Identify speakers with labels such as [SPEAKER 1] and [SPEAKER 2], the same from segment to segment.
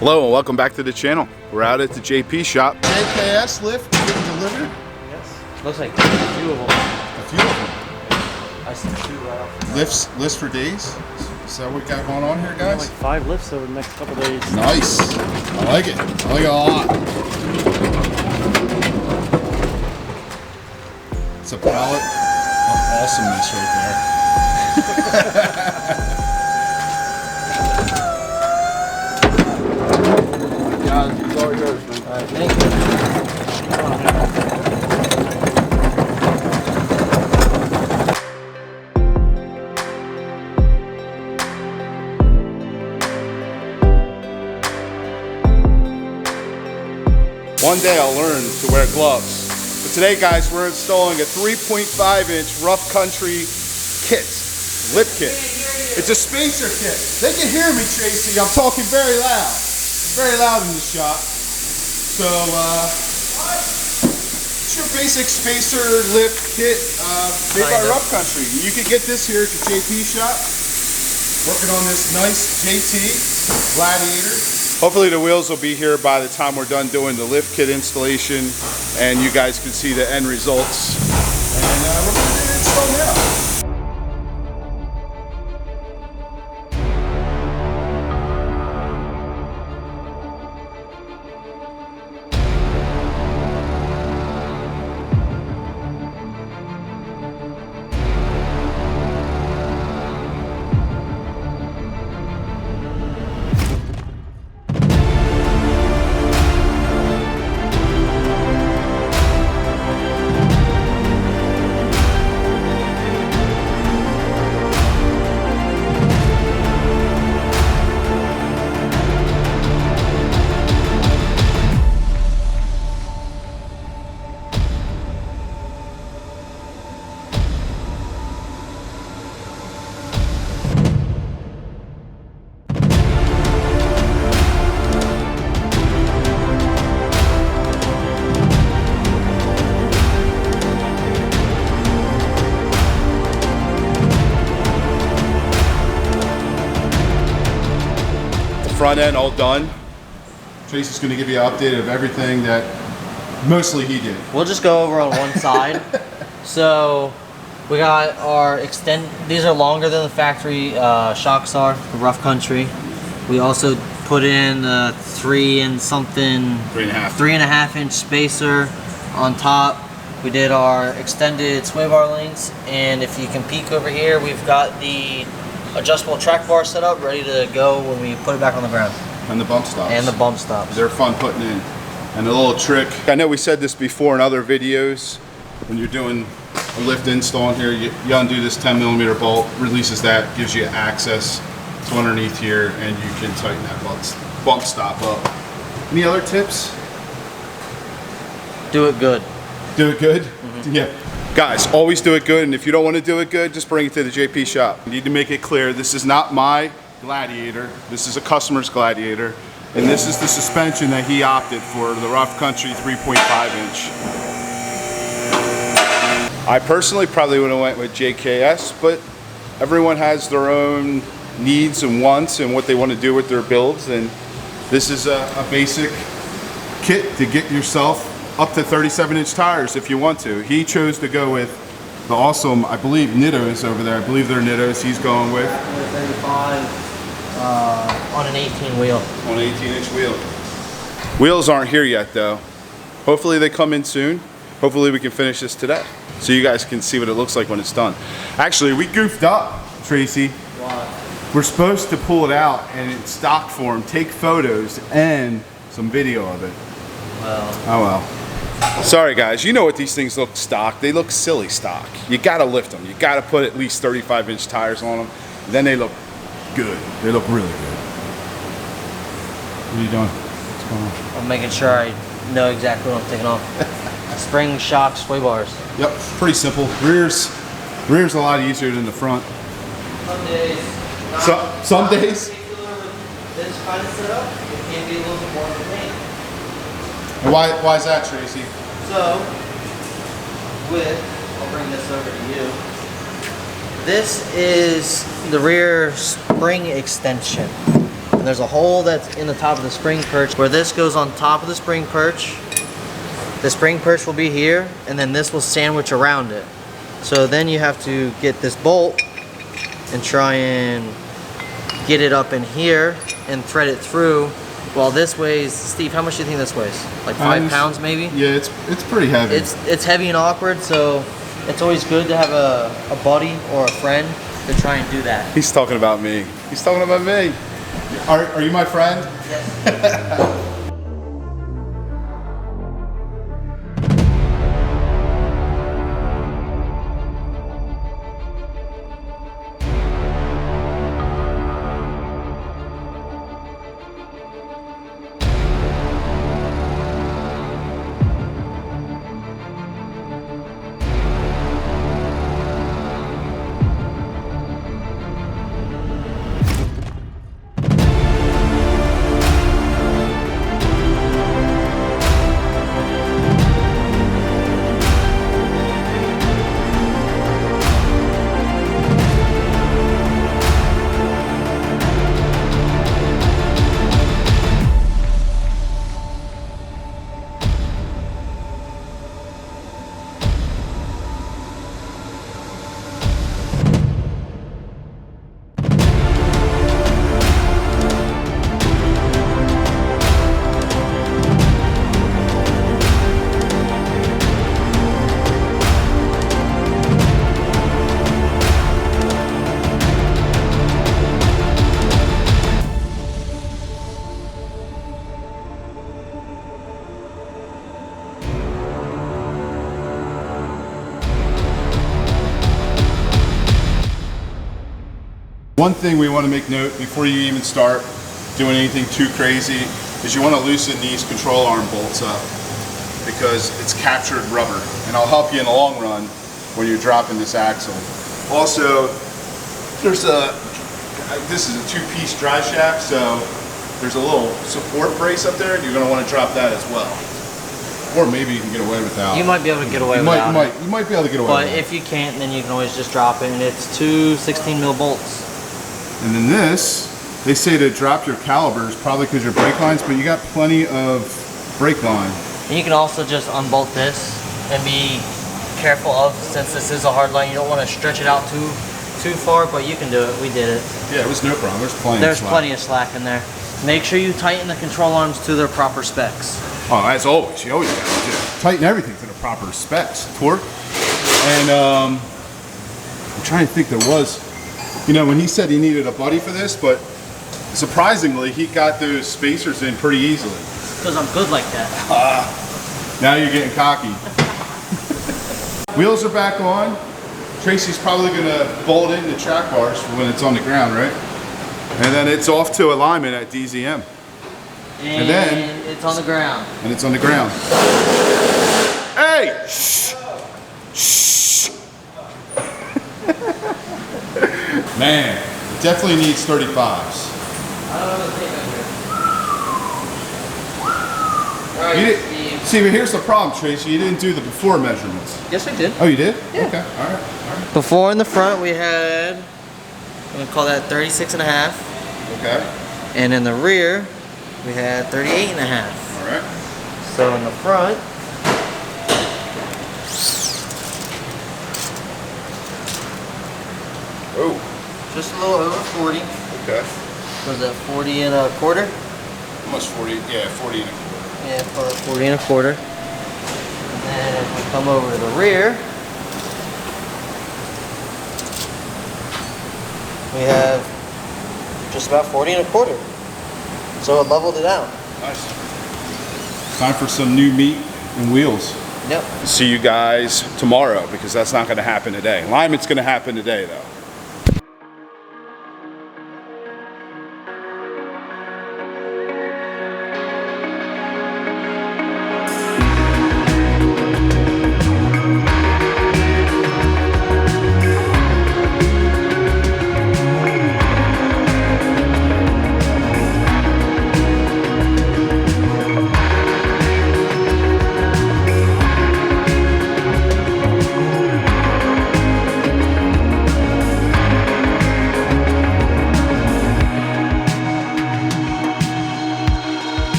[SPEAKER 1] Hello and welcome back to the channel. We're out at the JP shop.
[SPEAKER 2] JKS lift getting delivered?
[SPEAKER 3] Yes. Looks like a few of them.
[SPEAKER 2] A few of them.
[SPEAKER 3] I see two right off.
[SPEAKER 2] Lifts for days? Is that what we got going on here, guys?
[SPEAKER 3] Like 5 lifts over the next couple days.
[SPEAKER 2] Nice. I like it. I like it a lot. It's a palette of awesomeness right there. It's all yours, man.
[SPEAKER 3] All right, thank you.
[SPEAKER 1] One day I'll learn to wear gloves. But today, guys, we're installing a 3.5-inch rough country kit, lip kit. It's a spacer kit. They can hear me, Tracy. I'm talking very loud. Very loud in the shop. So, it's your basic spacer lip kit made by Rough Country. You can get this here at the JP shop. Working on this nice JT Gladiator. Hopefully the wheels will be here by the time we're done doing the lift kit installation and you guys can see the end results. And we're going to install now. Front end all done. Tracy's going to give you an update of everything that mostly he did.
[SPEAKER 3] We'll just go over on one side. So we got our these are longer than the factory shocks are, the Rough Country. We also put in a 3.5 inch spacer on top. We did our extended sway bar links, and if you can peek over here, we've got the adjustable track bar set up, ready to go when we put it back on the ground.
[SPEAKER 1] And the bump stops.
[SPEAKER 3] And the bump stops.
[SPEAKER 1] They're fun putting in. And a little trick. I know we said this before in other videos. When you're doing a lift install in here, you undo this 10mm bolt, releases that, gives you access to underneath here, and you can tighten that bump stop up. Any other tips?
[SPEAKER 3] Do it good.
[SPEAKER 1] Do it good? Mm-hmm. Yeah. Guys, always do it good, and if you don't want to do it good, just bring it to the JP shop. You need to make it clear, this is not my Gladiator, this is a customer's Gladiator, and this is the suspension that he opted for, the Rough Country 3.5-inch. I personally probably would have went with JKS, but everyone has their own needs and wants and what they want to do with their builds, and this is a basic kit to get yourself up to 37-inch tires if you want to. He chose to go with the awesome, I believe Nittos over there. I believe they're Nittos he's going with.
[SPEAKER 3] 35 on an 18 wheel.
[SPEAKER 1] On an 18-inch wheel. Wheels aren't here yet though. Hopefully they come in soon. Hopefully we can finish this today so you guys can see what it looks like when it's done. Actually, we goofed up, Tracy.
[SPEAKER 3] Why?
[SPEAKER 1] We're supposed to pull it out and in stock form, take photos and some video of it.
[SPEAKER 3] Well.
[SPEAKER 1] Oh well. Sorry guys, you know what these things look stock. They look silly stock. You gotta lift them. You gotta put at least 35-inch tires on them. Then they look good. They look really good. What are you doing? What's going on?
[SPEAKER 3] I'm making sure I know exactly what I'm taking off. Spring shock sway bars.
[SPEAKER 1] Yep, pretty simple. Rear's a lot easier than the front.
[SPEAKER 3] Some days.
[SPEAKER 1] Some days?
[SPEAKER 3] This kind of setup, it can be a little bit more of a pain.
[SPEAKER 1] Why is that, Tracy?
[SPEAKER 3] So, I'll bring this over to you. This is the rear spring extension. And there's a hole that's in the top of the spring perch where this goes on top of the spring perch. The spring perch will be here, and then this will sandwich around it. So then you have to get this bolt and try and get it up in here and thread it through. Well, this weighs, Steve, how much do you think this weighs? Like 5 pounds maybe?
[SPEAKER 1] Yeah, it's pretty heavy.
[SPEAKER 3] It's heavy and awkward, so it's always good to have a buddy or a friend to try and do that.
[SPEAKER 1] He's talking about me. He's talking about me. Are you my friend?
[SPEAKER 3] Yes.
[SPEAKER 1] One thing we want to make note before you even start doing anything too crazy is you want to loosen these control arm bolts up because it's captured rubber, and I'll help you in the long run when you're dropping this axle. Also, this is a 2-piece drive shaft, so there's a little support brace up there, and you're going to want to drop that as well. Or maybe you can get away without.
[SPEAKER 3] You might be able to get away without it.
[SPEAKER 1] You might be able to get away
[SPEAKER 3] But
[SPEAKER 1] with it.
[SPEAKER 3] if you can't, then you can always just drop it, and it's 2 16mm bolts.
[SPEAKER 1] And then this, they say to drop your calipers, probably because your brake lines, but you got plenty of brake line.
[SPEAKER 3] And you can also just unbolt this and be careful of, since this is a hard line, you don't want to stretch it out too far, but you can do it. We did it.
[SPEAKER 1] Yeah, it was no problem. There's
[SPEAKER 3] plenty of slack in there. Make sure you tighten the control arms to their proper specs.
[SPEAKER 1] Oh, as always, you always got to do. Tighten everything to the proper specs. Torque. And I'm trying to think, there was, when he said he needed a buddy for this, but surprisingly, he got those spacers in pretty easily.
[SPEAKER 3] Because I'm good like that.
[SPEAKER 1] Now you're getting cocky. Wheels are back on. Tracey's probably going to bolt in the track bars for when it's on the ground, right? And then it's off to alignment at DZM.
[SPEAKER 3] And then it's on the ground.
[SPEAKER 1] And it's on the ground. Hey! Shh! Shh! Man, it definitely needs 35s.
[SPEAKER 3] I don't know the tape out here. Alright, Steve.
[SPEAKER 1] See, but here's the problem, Tracey. You didn't do the before measurements.
[SPEAKER 3] Yes, we did.
[SPEAKER 1] Oh, you did?
[SPEAKER 3] Yeah.
[SPEAKER 1] Okay, alright.
[SPEAKER 3] Before in the front, we had, I'm going to call that 36.5.
[SPEAKER 1] Okay.
[SPEAKER 3] And in the rear, we had 38.5.
[SPEAKER 1] Alright.
[SPEAKER 3] So in the front,
[SPEAKER 1] Oh.
[SPEAKER 3] just a little over 40.
[SPEAKER 1] Okay.
[SPEAKER 3] Was that 40 and a quarter?
[SPEAKER 1] Almost 40, yeah, 40 and a quarter.
[SPEAKER 3] Yeah, 40 and a quarter. And then if we come over to the rear, we have just about 40 and a quarter. So it leveled it out.
[SPEAKER 1] Nice. Time for some new meat and wheels.
[SPEAKER 3] Yep.
[SPEAKER 1] See you guys tomorrow, because that's not going to happen today. Alignment's going to happen today, though.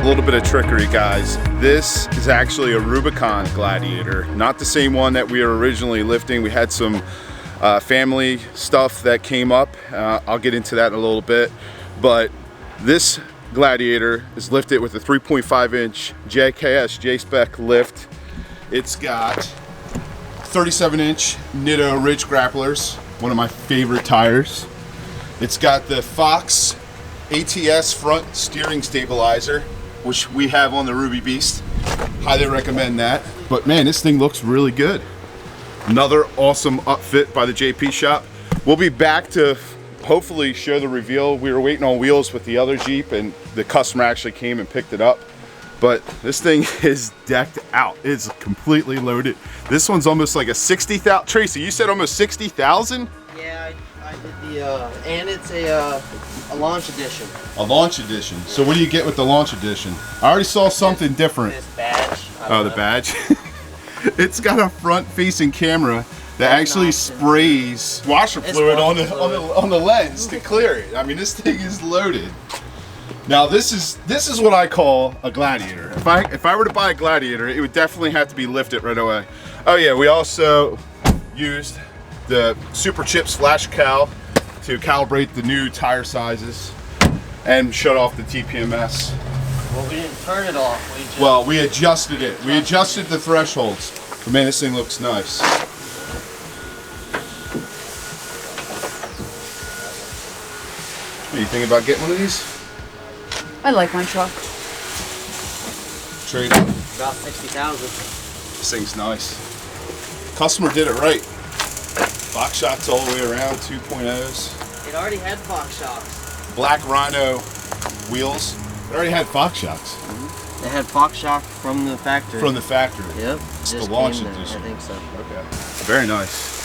[SPEAKER 1] A little bit of trickery, guys. This is actually a Rubicon Gladiator, not the same one that we were originally lifting. We had some family stuff that came up. I'll get into that in a little bit, but this Gladiator is lifted with a 3.5-inch JKS J-Spec lift. It's got 37-inch Nitto Ridge Grapplers, one of my favorite tires. It's got the Fox ATS front steering stabilizer, which we have on the Ruby Beast. Highly recommend that. But man, this thing looks really good. Another awesome upfit by the JP shop. We'll be back to hopefully show the reveal. We were waiting on wheels with the other Jeep and the customer actually came and picked it up. But this thing is decked out. It's completely loaded. This one's almost like a 60,000. Tracy, you said almost 60,000?
[SPEAKER 3] Yeah, I did the, and it's a launch edition.
[SPEAKER 1] A launch edition. So what do you get with the launch edition? I already saw something different.
[SPEAKER 3] This badge.
[SPEAKER 1] Oh, the badge. It's got a front-facing camera that actually sprays washer fluid on the lens to clear it. I mean, this thing is loaded. Now this is what I call a Gladiator. If I were to buy a Gladiator, it would definitely have to be lifted right away. Oh yeah, we also used the Super Chips Flash Cal to calibrate the new tire sizes and shut off the TPMS.
[SPEAKER 3] Well, we didn't turn it off.
[SPEAKER 1] Well, we adjusted it. We adjusted the thresholds. But man, this thing looks nice. What do you think about getting one of these?
[SPEAKER 4] I like my truck.
[SPEAKER 1] Trade up.
[SPEAKER 3] About 60,000.
[SPEAKER 1] This thing's nice. Customer did it right. Box shocks all the way around, 2.0s.
[SPEAKER 3] It already had Fox shocks.
[SPEAKER 1] Black Rhino wheels. It already had Fox shocks.
[SPEAKER 3] They had Fox shock from the factory.
[SPEAKER 1] From the factory.
[SPEAKER 3] Yep.
[SPEAKER 1] It's
[SPEAKER 3] Just
[SPEAKER 1] the launch
[SPEAKER 3] came there,
[SPEAKER 1] edition.
[SPEAKER 3] I think so.
[SPEAKER 1] Okay. Very nice.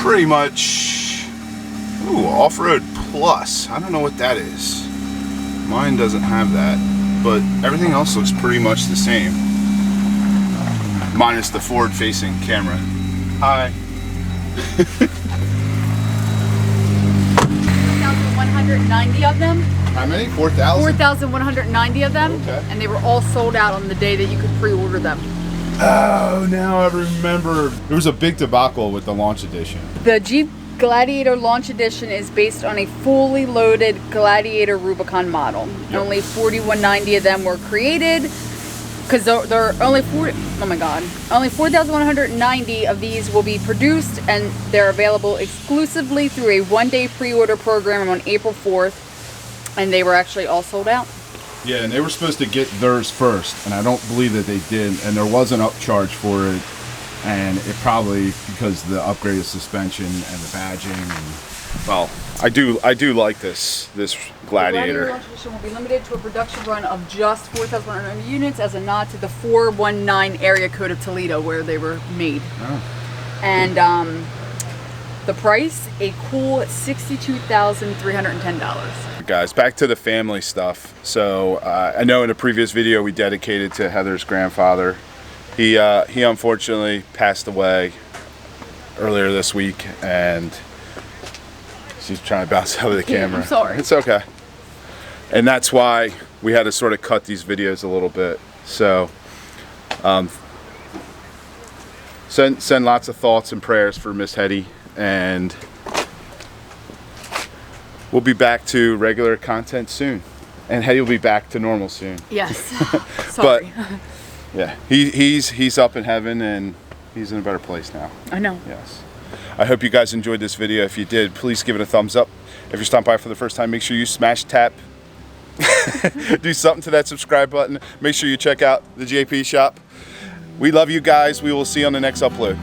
[SPEAKER 1] Pretty much. Ooh, Off-Road Plus. I don't know what that is. Mine doesn't have that, but everything else looks pretty much the same. Minus the forward-facing camera. Hi.
[SPEAKER 4] 4,190 of them.
[SPEAKER 1] How many? 4,000?
[SPEAKER 4] 4,190 of them.
[SPEAKER 1] Okay.
[SPEAKER 4] And they were all sold out on the day that you could pre-order them.
[SPEAKER 1] Oh, now I remember. There was a big debacle with the launch edition.
[SPEAKER 4] The Jeep Gladiator Launch Edition is based on a fully loaded Gladiator Rubicon model.
[SPEAKER 1] Yep.
[SPEAKER 4] Only 4,190 of them were created because they're only only 4,190 of these will be produced, and they're available exclusively through a one-day pre-order program on April 4th, and they were actually all sold out.
[SPEAKER 1] Yeah, and they were supposed to get theirs first, and I don't believe that they did, and there was an upcharge for it. And it probably because of the upgraded suspension and the badging. And, well, I do like this Gladiator.
[SPEAKER 4] The Gladiator Launch Edition will be limited to a production run of just 4,100 units as a nod to the 419 area code of Toledo where they were made.
[SPEAKER 1] Oh.
[SPEAKER 4] And the price, a cool $62,310.
[SPEAKER 1] Guys, back to the family stuff. So I know in a previous video we dedicated to Heather's grandfather. He unfortunately passed away earlier this week, and she's trying to bounce out of the camera.
[SPEAKER 4] I'm sorry.
[SPEAKER 1] It's okay. And that's why we had to sort of cut these videos a little bit. So send lots of thoughts and prayers for Miss Heddy, and we'll be back to regular content soon. And Heddy will be back to normal soon.
[SPEAKER 4] Yes. Sorry.
[SPEAKER 1] But, yeah, he's up in heaven and he's in a better place now.
[SPEAKER 4] I know.
[SPEAKER 1] Yes. I hope you guys enjoyed this video. If you did, please give it a thumbs up. If you're stopping by for the first time, make sure you smash tap. Do something to that subscribe button. Make sure you check out the JP shop. We love you guys. We will see you on the next upload.